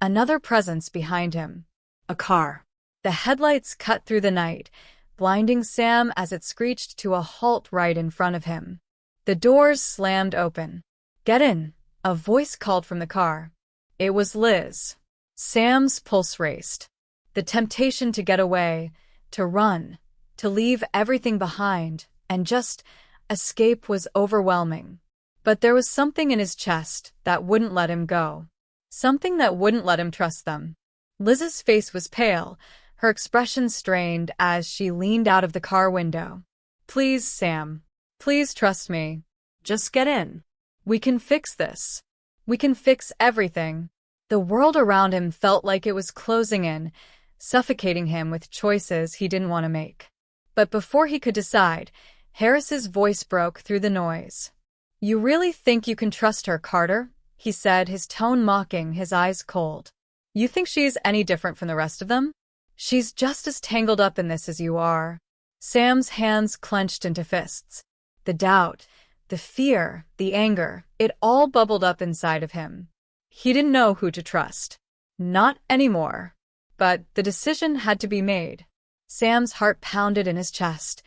another presence behind him.
A car.
The headlights cut through the night, blinding Sam as it screeched to a halt right in front of him. The doors slammed open. "Get in," a voice called from the car. It was Liz. Sam's pulse raced. The temptation to get away, to run, to leave everything behind, and just escape was overwhelming. But there was something in his chest that wouldn't let him go. Something that wouldn't let him trust them. Liz's face was pale, her expression strained as she leaned out of the car window. "Please, Sam. Please trust me.
Just get in.
We can fix this. We can fix everything." The world around him felt like it was closing in, suffocating him with choices he didn't want to make. But before he could decide, Harris's voice broke through the noise. "You really think you can trust her, Carter?" he said, his tone mocking, his eyes cold. "You think she's any different from the rest of them? She's just as tangled up in this as you are." Sam's hands clenched into fists. The doubt, the fear, the anger, it all bubbled up inside of him. He didn't know who to trust. Not anymore. But the decision had to be made. Sam's heart pounded in his chest,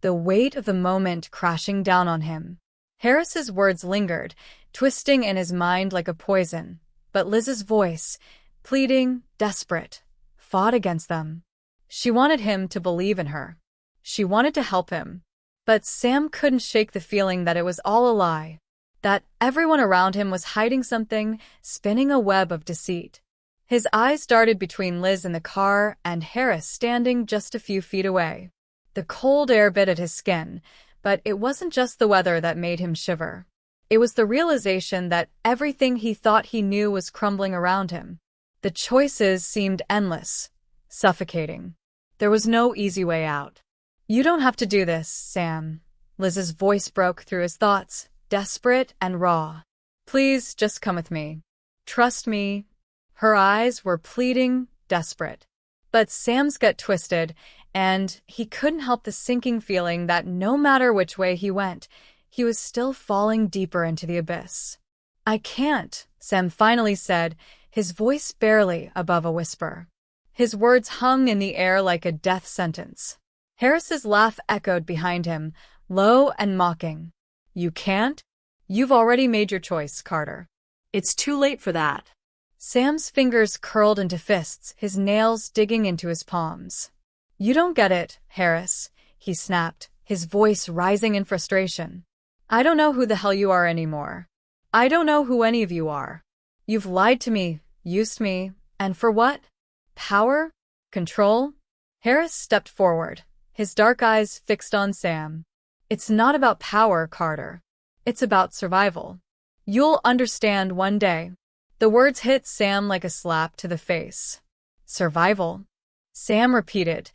the weight of the moment crashing down on him. Harris's words lingered, twisting in his mind like a poison, but Liz's voice, pleading, desperate, fought against them. She wanted him to believe in her. She wanted to help him. But Sam couldn't shake the feeling that it was all a lie, that everyone around him was hiding something, spinning a web of deceit. His eyes darted between Liz in the car and Harris standing just a few feet away. The cold air bit at his skin, but it wasn't just the weather that made him shiver. It was the realization that everything he thought he knew was crumbling around him. The choices seemed endless, suffocating. There was no easy way out. "You don't have to do this, Sam." Liz's voice broke through his thoughts, desperate and raw. "Please, just come with me. Trust me." Her eyes were pleading, desperate. But Sam's gut twisted, and he couldn't help the sinking feeling that no matter which way he went, he was still falling deeper into the abyss. "I can't," Sam finally said, his voice barely above a whisper. His words hung in the air like a death sentence. Harris's laugh echoed behind him, low and mocking. "You can't? You've already made your choice, Carter."
It's too late for that.
Sam's fingers curled into fists, his nails digging into his palms. "You don't get it, Harris," he snapped, his voice rising in frustration. "I don't know who the hell you are anymore. I don't know who any of you are. You've lied to me, used me, and for what? Power? Control?" Harris stepped forward, his dark eyes fixed on Sam. "It's not about power, Carter. It's about survival. You'll understand one day." The words hit Sam like a slap to the face. "Survival?" Sam repeated,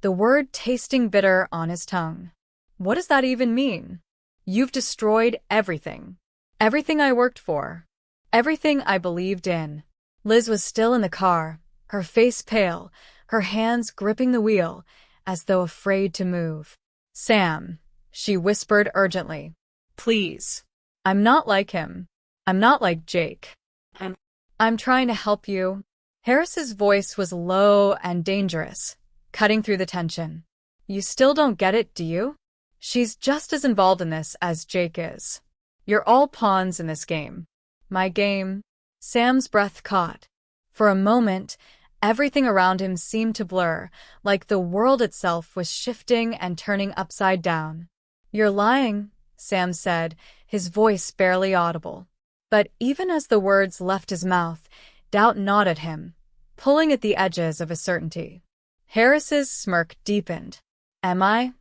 the word tasting bitter on his tongue. "What does that even mean? You've destroyed everything. Everything I worked for. Everything I believed in. Liz was still in the car, her face pale, her hands gripping the wheel, as though afraid to move. Sam, she whispered urgently.
Please.
I'm not like him. I'm not like Jake.
And
I'm trying to help you. Harris's voice was low and dangerous, cutting through the tension. You still don't get it, do you? She's just as involved in this as Jake is. You're all pawns in this game. My game. Sam's breath caught. For a moment, everything around him seemed to blur, like the world itself was shifting and turning upside down. You're lying, Sam said, his voice barely audible. But even as the words left his mouth, doubt gnawed at him, pulling at the edges of a certainty. Harris's smirk deepened. Am I?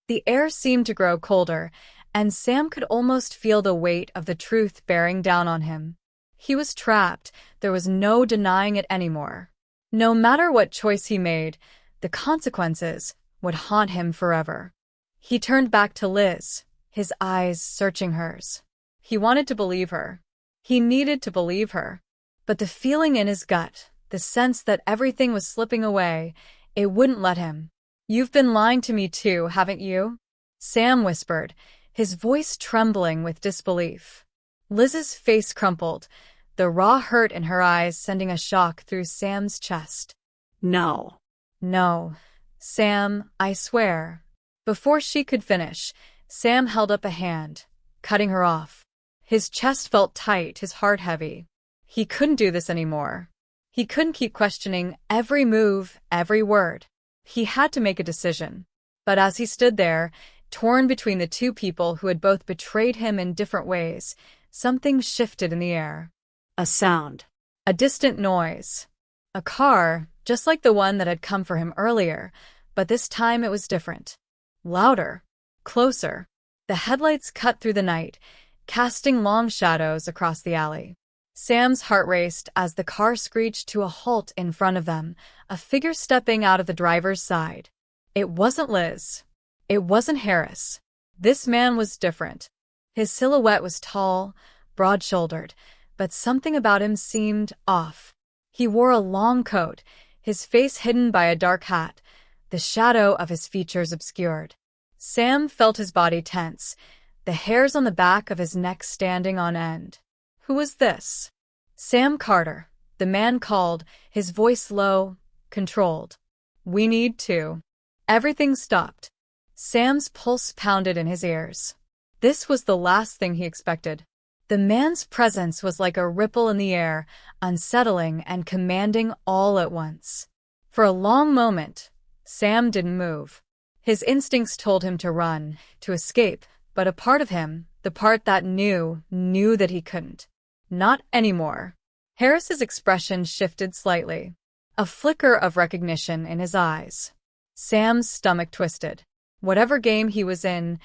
The air seemed to grow colder, and Sam could almost feel the weight of the truth bearing down on him. He was trapped. There was no denying it anymore. No matter what choice he made, the consequences would haunt him forever. He turned back to Liz, his eyes searching hers. He wanted to believe her. He needed to believe her. But the feeling in his gut, the sense that everything was slipping away, it wouldn't let him. You've been lying to me too, haven't you? Sam whispered, his voice trembling with disbelief. Liz's face crumpled, the raw hurt in her eyes sending a shock through Sam's chest.
No.
No. Sam, I swear. Before she could finish, Sam held up a hand, cutting her off. His chest felt tight, his heart heavy. He couldn't do this anymore. He couldn't keep questioning every move, every word. He had to make a decision. But as he stood there, torn between the two people who had both betrayed him in different ways, something shifted in the air.
A sound.
A distant noise. A car, just like the one that had come for him earlier, but this time it was different. Louder. Closer. The headlights cut through the night, casting long shadows across the alley. Sam's heart raced as the car screeched to a halt in front of them, a figure stepping out of the driver's side. It wasn't Liz. It wasn't Harris. This man was different. His silhouette was tall, broad-shouldered, but something about him seemed off. He wore a long coat, his face hidden by a dark hat, the shadow of his features obscured. Sam felt his body tense, the hairs on the back of his neck standing on end. Who was this? Sam Carter, the man called, his voice low, controlled. We need to. Everything stopped. Sam's pulse pounded in his ears. This was the last thing he expected. The man's presence was like a ripple in the air, unsettling and commanding all at once. For a long moment, Sam didn't move. His instincts told him to run, to escape, but a part of him, the part that knew that he couldn't. Not anymore. Harris's expression shifted slightly, a flicker of recognition in his eyes. Sam's stomach twisted. Whatever game he was in,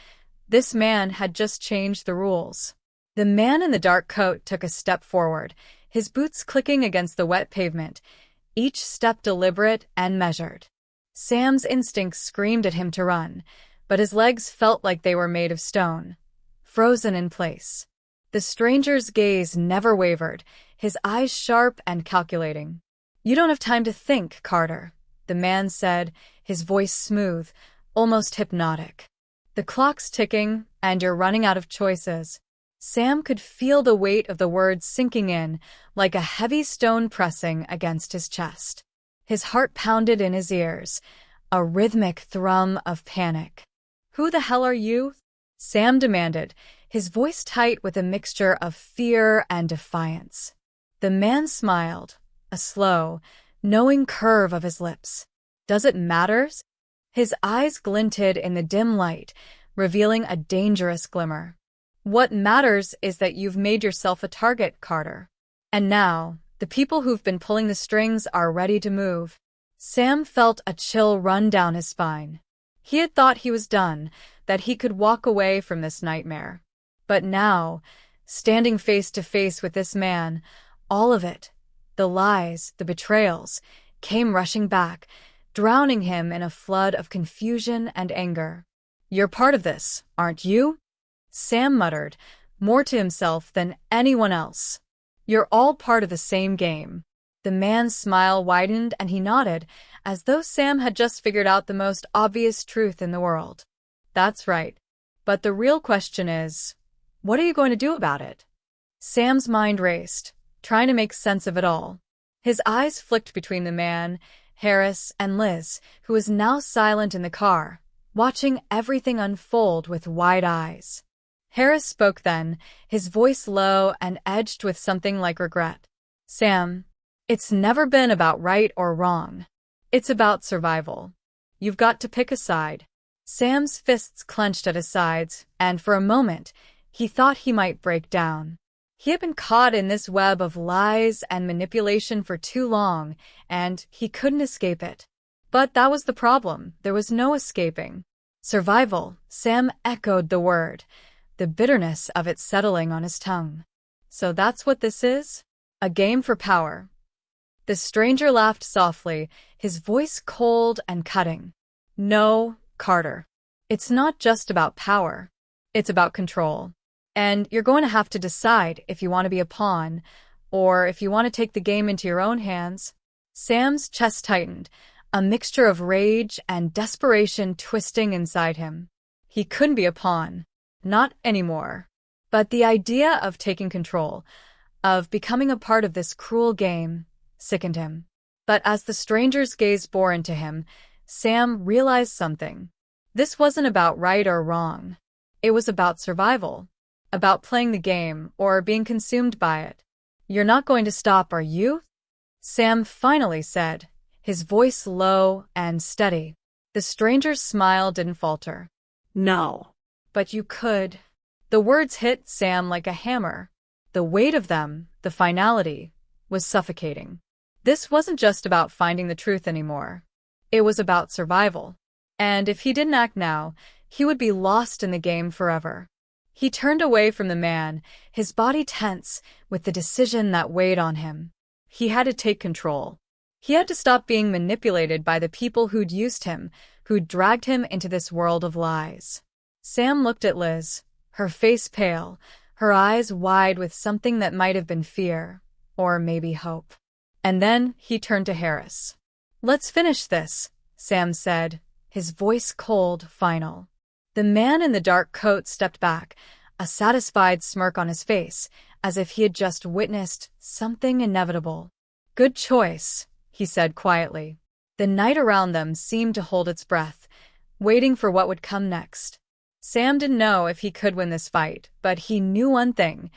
this man had just changed the rules. The man in the dark coat took a step forward, his boots clicking against the wet pavement, each step deliberate and measured. Sam's instincts screamed at him to run, but his legs felt like they were made of stone, frozen in place. The stranger's gaze never wavered, his eyes sharp and calculating. You don't have time to think, Carter, the man said, his voice smooth, almost hypnotic. The clock's ticking, and you're running out of choices. Sam could feel the weight of the words sinking in, like a heavy stone pressing against his chest. His heart pounded in his ears, a rhythmic thrum of panic. Who the hell are you? Sam demanded, his voice tight with a mixture of fear and defiance. The man smiled, a slow, knowing curve of his lips. Does it matter? His eyes glinted in the dim light, revealing a dangerous glimmer. What matters is that you've made yourself a target, Carter. And now, the people who've been pulling the strings are ready to move. Sam felt a chill run down his spine. He had thought he was done, that he could walk away from this nightmare. But now, standing face to face with this man, all of it, the lies, the betrayals, came rushing back, drowning him in a flood of confusion and anger. You're part of this, aren't you? Sam muttered, more to himself than anyone else. You're all part of the same game. The man's smile widened and he nodded, as though Sam had just figured out the most obvious truth in the world. That's right. But the real question is, what are you going to do about it? Sam's mind raced, trying to make sense of it all. His eyes flicked between the man, Harris, and Liz, who was now silent in the car, watching everything unfold with wide eyes. Harris spoke then, his voice low and edged with something like regret. Sam, it's never been about right or wrong. It's about survival. You've got to pick a side. Sam's fists clenched at his sides, and for a moment, he thought he might break down. He had been caught in this web of lies and manipulation for too long, and he couldn't escape it. But that was the problem. There was no escaping. Survival. Sam echoed the word, the bitterness of it settling on his tongue. So that's what this is? A game for power. The stranger laughed softly, his voice cold and cutting. No, Carter. It's not just about power. It's about control. And you're going to have to decide if you want to be a pawn, or if you want to take the game into your own hands. Sam's chest tightened, a mixture of rage and desperation twisting inside him. He couldn't be a pawn. Not anymore. But the idea of taking control, of becoming a part of this cruel game, sickened him. But as the stranger's gaze bore into him, Sam realized something. This wasn't about right or wrong. It was about survival. About playing the game or being consumed by it. You're not going to stop, are you? Sam finally said, his voice low and steady. The stranger's smile didn't falter.
No.
But you could. The words hit Sam like a hammer. The weight of them, the finality, was suffocating. This wasn't just about finding the truth anymore. It was about survival. And if he didn't act now, he would be lost in the game forever. He turned away from the man, his body tense with the decision that weighed on him. He had to take control. He had to stop being manipulated by the people who'd used him, who'd dragged him into this world of lies. Sam looked at Liz, her face pale, her eyes wide with something that might have been fear, or maybe hope. And then he turned to Harris. Let's finish this, Sam said, his voice cold, final. The man in the dark coat stepped back, a satisfied smirk on his face, as if he had just witnessed something inevitable. Good choice, he said quietly. The night around them seemed to hold its breath, waiting for what would come next. Sam didn't know if he could win this fight, but he knew one thing.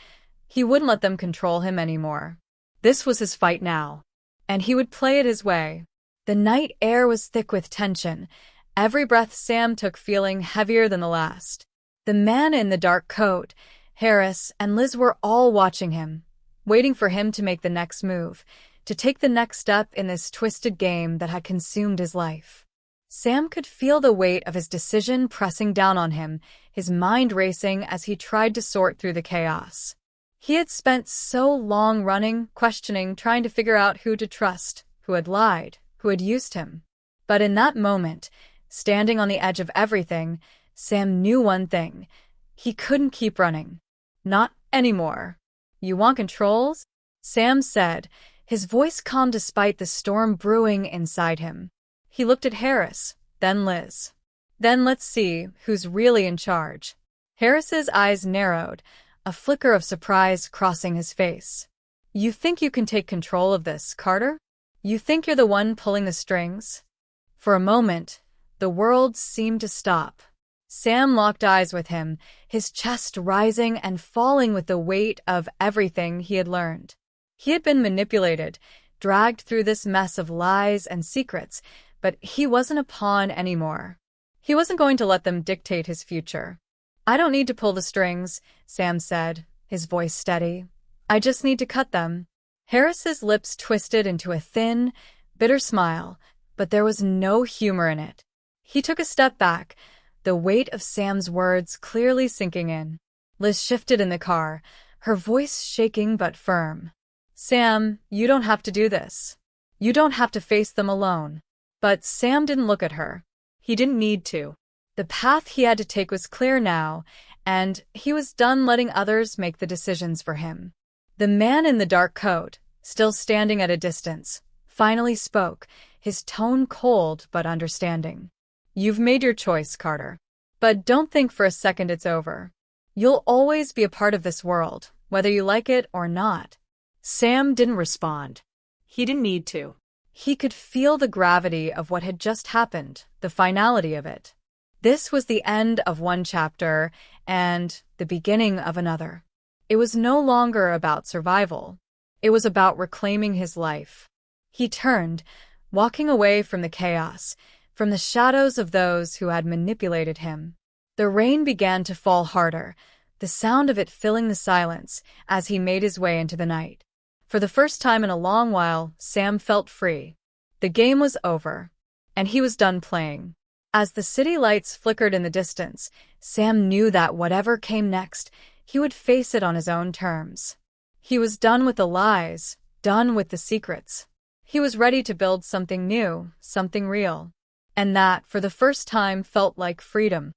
He wouldn't let them control him anymore. This was his fight now, and he would play it his way. The night air was thick with tension, every breath Sam took feeling heavier than the last. The man in the dark coat, Harris, and Liz were all watching him, waiting for him to make the next move, to take the next step in this twisted game that had consumed his life. Sam could feel the weight of his decision pressing down on him, his mind racing as he tried to sort through the chaos. He had spent so long running, questioning, trying to figure out who to trust, who had lied, who had used him. But in that moment, standing on the edge of everything, Sam knew one thing. He couldn't keep running. Not anymore. You want controls? Sam said, his voice calm despite the storm brewing inside him. He looked at Harris, then Liz. Then let's see who's really in charge. Harris's eyes narrowed, a flicker of surprise crossing his face. You think you can take control of this, Carter? You think you're the one pulling the strings? For a moment, the world seemed to stop. Sam locked eyes with him, his chest rising and falling with the weight of everything he had learned. He had been manipulated, dragged through this mess of lies and secrets, but he wasn't a pawn anymore. He wasn't going to let them dictate his future. I don't need to pull the strings, Sam said, his voice steady. I just need to cut them. Harris's lips twisted into a thin, bitter smile, but there was no humor in it. He took a step back, the weight of Sam's words clearly sinking in. Liz shifted in the car, her voice shaking but firm. Sam, you don't have to do this. You don't have to face them alone. But Sam didn't look at her. He didn't need to. The path he had to take was clear now, and he was done letting others make the decisions for him. The man in the dark coat, still standing at a distance, finally spoke, his tone cold but understanding. "You've made your choice, Carter. But don't think for a second it's over. You'll always be a part of this world, whether you like it or not."
Sam didn't respond. He didn't need to.
He could feel the gravity of what had just happened, the finality of it. This was the end of one chapter and the beginning of another. It was no longer about survival. It was about reclaiming his life. He turned, walking away from the chaos, from the shadows of those who had manipulated him. The rain began to fall harder, the sound of it filling the silence as he made his way into the night. For the first time in a long while, Sam felt free. The game was over, and he was done playing. As the city lights flickered in the distance, Sam knew that whatever came next, he would face it on his own terms. He was done with the lies, done with the secrets. He was ready to build something new, something real. And that, for the first time, felt like freedom.